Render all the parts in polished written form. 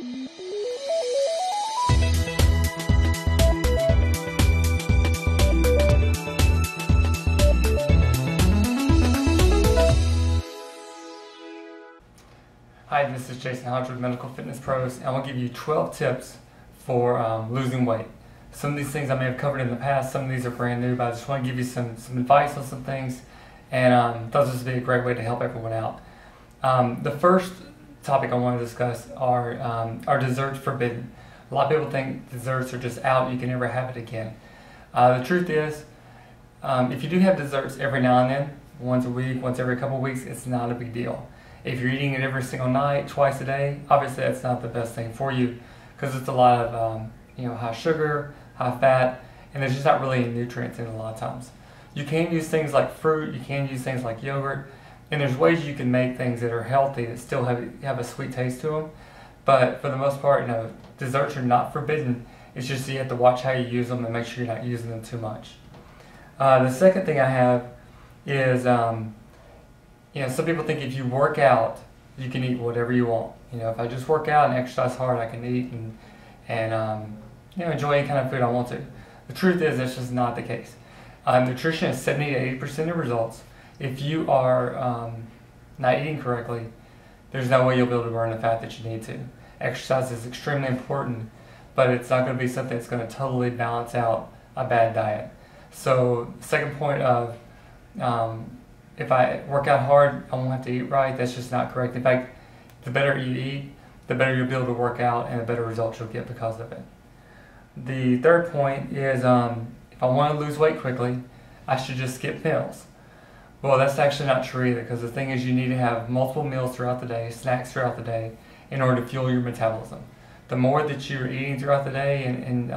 Hi, this is Jason Hodge with Medical Fitness Pros, and I'll give you 12 tips for losing weight. Some of these things I may have covered in the past, some of these are brand new, but I just want to give you some advice on some things, and thought this would be a great way to help everyone out. The first topic I want to discuss are desserts forbidden. A lot of people think desserts are just out, you can never have it again. The truth is, if you do have desserts every now and then, once a week, once every couple of weeks, it's not a big deal. If you're eating it every single night, twice a day, obviously that's not the best thing for you because it's a lot of high sugar, high fat, and there's just not really any nutrients in it a lot of times. You can use things like fruit, you can use things like yogurt, and there's ways you can make things that are healthy that still have a sweet taste to them. But for the most part, desserts are not forbidden. It's just you have to watch how you use them and make sure you're not using them too much. The second thing I have is some people think if you work out, you can eat whatever you want. If I just work out and exercise hard, I can eat and enjoy any kind of food I want to. The truth is that's just not the case. Nutrition is 70 to 80% of results. If you are not eating correctly, there's no way you'll be able to burn the fat that you need to. Exercise is extremely important, but it's not going to be something that's going to totally balance out a bad diet. So the second point of if I work out hard, I won't have to eat right. That's just not correct. In fact, the better you eat, the better you'll be able to work out and the better results you'll get because of it. The third point is if I want to lose weight quickly, I should just skip meals. Well, that's actually not true either because the thing is you need to have multiple meals throughout the day, snacks throughout the day in order to fuel your metabolism. The more that you're eating throughout the day and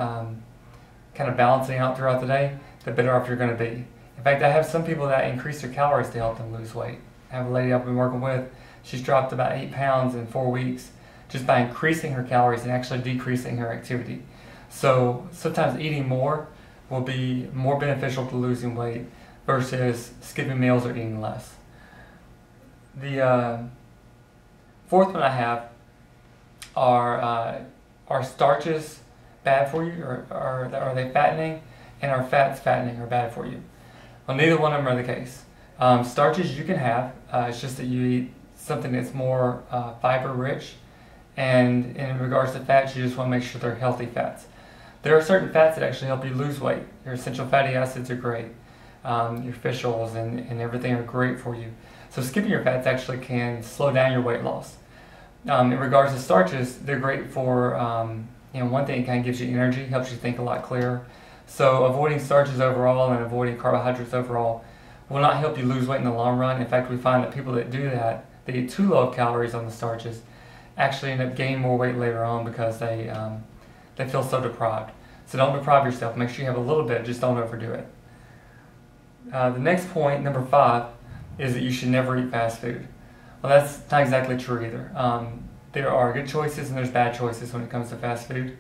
kind of balancing out throughout the day, the better off you're going to be. In fact, I have some people that increase their calories to help them lose weight. I have a lady I've been working with, she's dropped about 8 pounds in 4 weeks just by increasing her calories and actually decreasing her activity. So sometimes eating more will be more beneficial to losing weight versus skipping meals or eating less. The fourth one I have are starches bad for you, or are they fattening, and are fats fattening or bad for you? Well, neither one of them are the case. Starches you can have, it's just that you eat something that's more fiber rich, and in regards to fats, you just want to make sure they're healthy fats. There are certain fats that actually help you lose weight. Your essential fatty acids are great. Your fish oils and everything are great for you. So skipping your fats actually can slow down your weight loss. In regards to starches, they're great for, one thing, it kind of gives you energy, helps you think a lot clearer. So avoiding starches overall and avoiding carbohydrates overall will not help you lose weight in the long run. In fact, we find that people that do that, they eat too low of calories on the starches, actually end up gaining more weight later on because they feel so deprived. So don't deprive yourself. Make sure you have a little bit, just don't overdo it. The next point, number 5, is that you should never eat fast food. Well, that's not exactly true either. There are good choices and there's bad choices when it comes to fast food.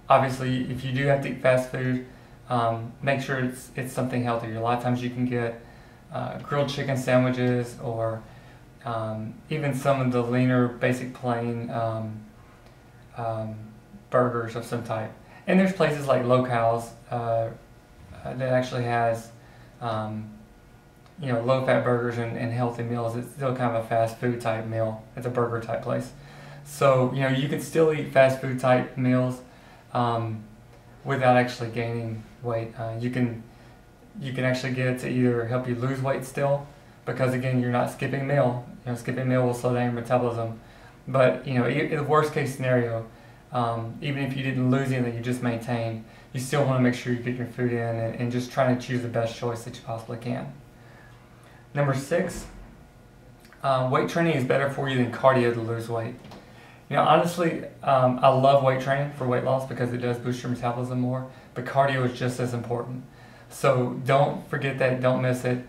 Obviously, if you do have to eat fast food, make sure it's something healthier. A lot of times you can get grilled chicken sandwiches or even some of the leaner, basic plain burgers of some type. And there's places like Locals that actually has low-fat burgers and healthy meals. It's still kind of a fast food type meal. It's a burger type place. So you can still eat fast food type meals without actually gaining weight. You can actually get it to either help you lose weight still, because again you're not skipping a meal. Skipping a meal will slow down your metabolism. But in the worst case scenario, even if you didn't lose anything, you just maintain, you still want to make sure you get your food in and just trying to choose the best choice that you possibly can. Number 6, weight training is better for you than cardio to lose weight. Honestly, I love weight training for weight loss because it does boost your metabolism more, but cardio is just as important. So don't forget that, don't miss it.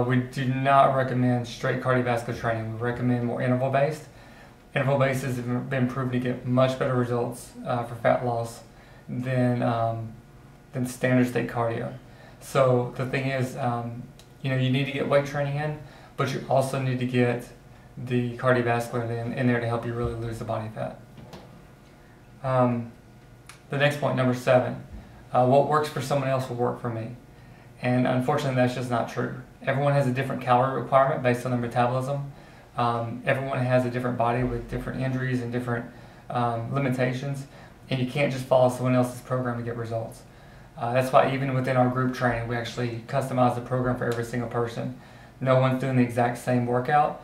We do not recommend straight cardiovascular training. We recommend more interval-based. Interval-based has been proven to get much better results for fat loss than standard state cardio. So the thing is, you need to get weight training in, but you also need to get the cardiovascular in there to help you really lose the body fat. The next point, number 7, what works for someone else will work for me. And unfortunately, that's just not true. Everyone has a different calorie requirement based on their metabolism. Everyone has a different body with different injuries and different limitations, and you can't just follow someone else's program to get results. That's why even within our group training, we actually customize the program for every single person. No one's doing the exact same workout,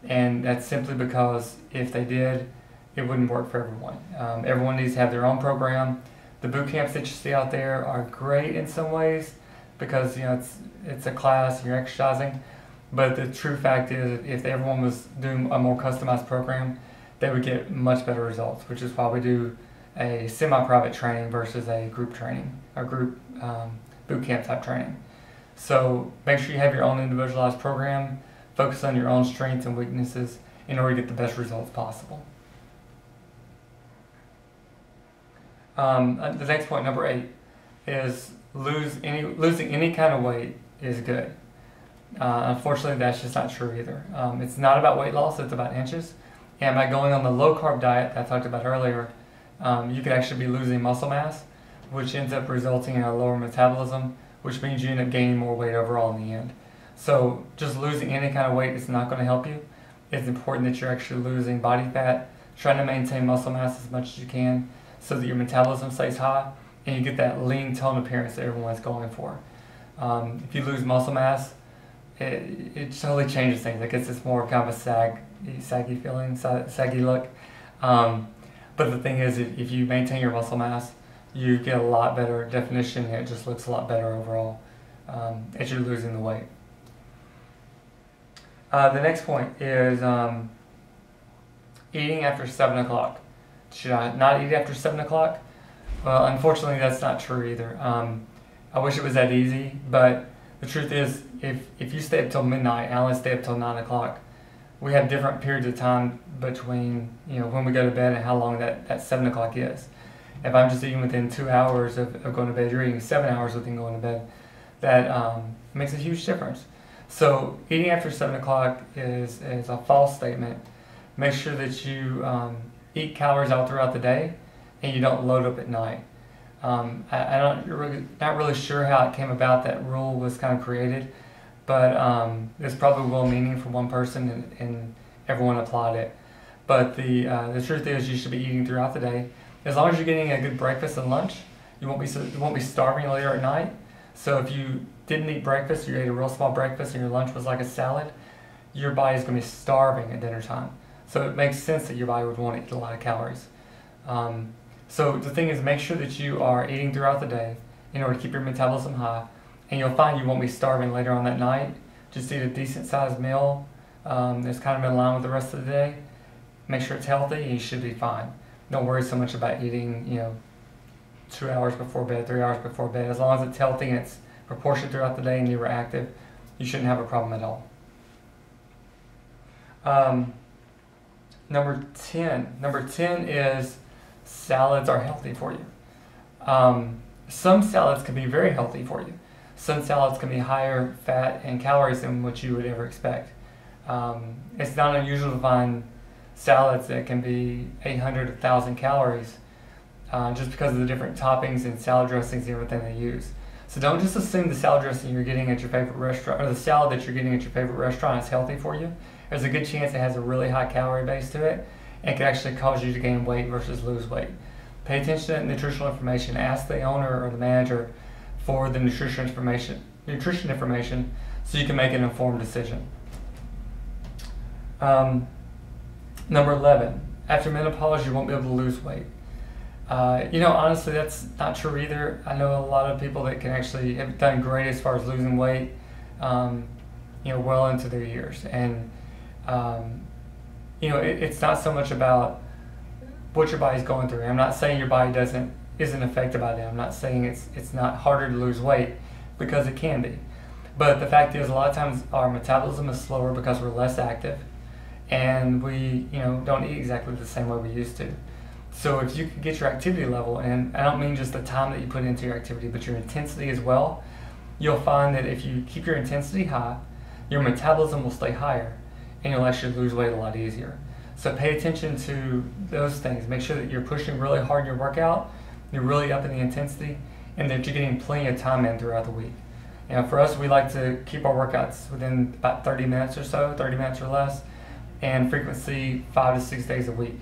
and that's simply because if they did, it wouldn't work for everyone. Everyone needs to have their own program. The boot camps that you see out there are great in some ways because it's a class and you're exercising, but the true fact is if everyone was doing a more customized program, they would get much better results, which is why we do a semi-private training versus a group training or group boot camp type training. So make sure you have your own individualized program, focus on your own strengths and weaknesses in order to get the best results possible. The next point, number 8, is losing any kind of weight is good. Unfortunately, that's just not true either. It's not about weight loss, it's about inches. And by going on the low carb diet that I talked about earlier, you could actually be losing muscle mass, which ends up resulting in a lower metabolism, which means you end up gaining more weight overall in the end. So just losing any kind of weight is not going to help you. It's important that you're actually losing body fat, trying to maintain muscle mass as much as you can so that your metabolism stays high and you get that lean toned appearance that everyone's going for. If you lose muscle mass, it totally changes things. It gets this more kind of a saggy feeling, saggy look. But the thing is, if you maintain your muscle mass, you get a lot better definition and it just looks a lot better overall as you're losing the weight. The next point is eating after 7 o'clock. Should I not eat after 7 o'clock? Well, unfortunately, that's not true either. I wish it was that easy, but the truth is, if you stay up till midnight, I only stay up till 9 o'clock. We have different periods of time between when we go to bed and how long that 7 o'clock is. If I'm just eating within 2 hours of going to bed, you're eating 7 hours within going to bed. That makes a huge difference. So eating after 7 o'clock is a false statement. Make sure that you eat calories all throughout the day and you don't load up at night. I'm not really sure how it came about that rule was kind of created, but it's probably well-meaning for one person and everyone applied it. But the truth is you should be eating throughout the day. As long as you're getting a good breakfast and lunch, you won't be starving later at night. So if you didn't eat breakfast, you ate a real small breakfast and your lunch was like a salad, your body's going to be starving at dinner time. So it makes sense that your body would want to eat a lot of calories. So the thing is, make sure that you are eating throughout the day in order to keep your metabolism high, and you'll find you won't be starving later on that night. Just eat a decent sized meal that's kind of in line with the rest of the day. Make sure it's healthy and you should be fine. Don't worry so much about eating 2 hours before bed, 3 hours before bed. As long as it's healthy and it's proportioned throughout the day and you were active, you shouldn't have a problem at all. Number 10 is salads are healthy for you. Some salads can be very healthy for you. Some salads can be higher fat and calories than what you would ever expect. It's not unusual to find salads that can be 800 to 1,000 calories just because of the different toppings and salad dressings and everything they use. So don't just assume the salad dressing you're getting at your favorite restaurant or the salad that you're getting at your favorite restaurant is healthy for you. There's a good chance it has a really high calorie base to it and can actually cause you to gain weight versus lose weight. Pay attention to that nutritional information. Ask the owner or the manager for the nutrition information so you can make an informed decision. Number 11, after menopause you won't be able to lose weight. Honestly, that's not true either. I know a lot of people that can actually have done great as far as losing weight, well into their years. And, it's not so much about what your body's going through. I'm not saying your body isn't affected by that. I'm not saying it's not harder to lose weight, because it can be. But the fact is, a lot of times our metabolism is slower because we're less active, and we don't eat exactly the same way we used to. So if you can get your activity level, and I don't mean just the time that you put into your activity, but your intensity as well, you'll find that if you keep your intensity high, your metabolism will stay higher, and you'll actually lose weight a lot easier. So pay attention to those things. Make sure that you're pushing really hard in your workout, you're really upping the intensity, and that you're getting plenty of time in throughout the week. You know, for us, we like to keep our workouts within about 30 minutes or so, 30 minutes or less, and frequency 5 to 6 days a week.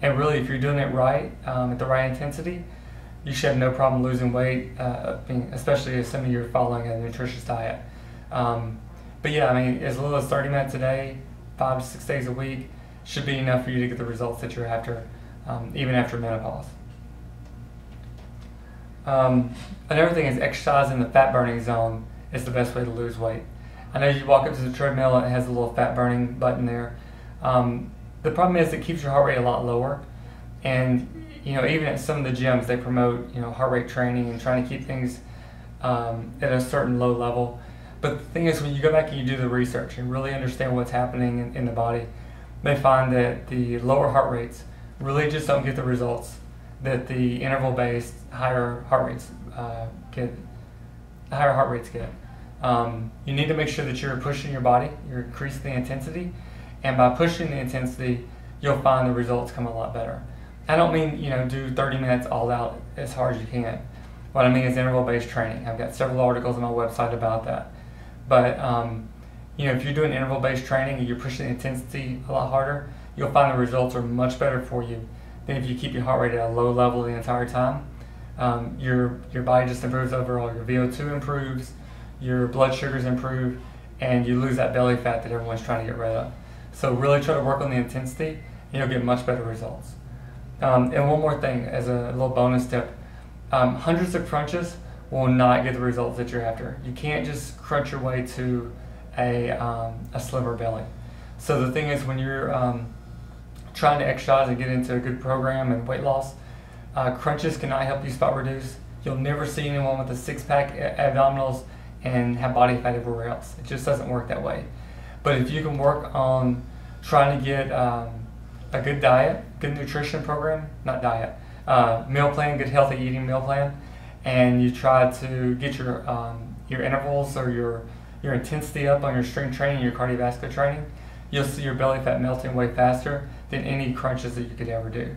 And really, if you're doing it right, at the right intensity, you should have no problem losing weight, especially assuming you're following a nutritious diet. But yeah, I mean, as little as 30 minutes a day, 5 to 6 days a week, should be enough for you to get the results that you're after, even after menopause. Another thing is exercise in the fat burning zone is the best way to lose weight. I know you walk up to the treadmill and it has a little fat burning button there. The problem is it keeps your heart rate a lot lower, and you know, even at some of the gyms they promote, you know, heart rate training and trying to keep things at a certain low level. But the thing is, when you go back and you do the research and really understand what's happening in the body, they find that the lower heart rates really just don't get the results that the interval-based higher heart rates get. You need to make sure that you're pushing your body, you're increasing the intensity, and by pushing the intensity, you'll find the results come a lot better. I don't mean, you know, do 30 minutes all out as hard as you can. What I mean is interval-based training. I've got several articles on my website about that. But you know, if you're doing interval-based training and you're pushing the intensity a lot harder, you'll find the results are much better for you than if you keep your heart rate at a low level the entire time. Your body just improves overall. Your VO2 improves, your blood sugars improve, and you lose that belly fat that everyone's trying to get rid of. So really try to work on the intensity, and you'll get much better results. And one more thing, as a little bonus tip, hundreds of crunches will not get the results that you're after. You can't just crunch your way to a slimmer belly. So the thing is, when you're trying to exercise and get into a good program and weight loss, crunches cannot help you spot reduce. You'll never see anyone with a six-pack abdominals and have body fat everywhere else. It just doesn't work that way. But if you can work on trying to get a good diet, good nutrition program, not diet, meal plan, good healthy eating meal plan, and you try to get your intervals or your intensity up on your strength training, your cardiovascular training, you'll see your belly fat melting way faster than any crunches that you could ever do.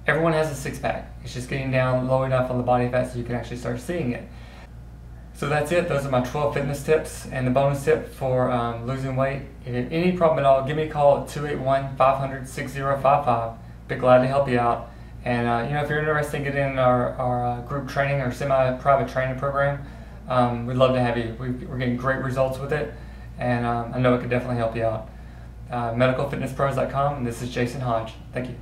Everyone has a six-pack. It's just getting down low enough on the body fat so you can actually start seeing it. So that's it. Those are my 12 fitness tips and the bonus tip for losing weight. If you have any problem at all, give me a call at 281-500-6055. Be glad to help you out. And you know, if you're interested in getting in our group training or semi-private training program, we'd love to have you. We're getting great results with it, and I know it could definitely help you out. medicalfitnesspros.com, and this is Jason Hodge. Thank you.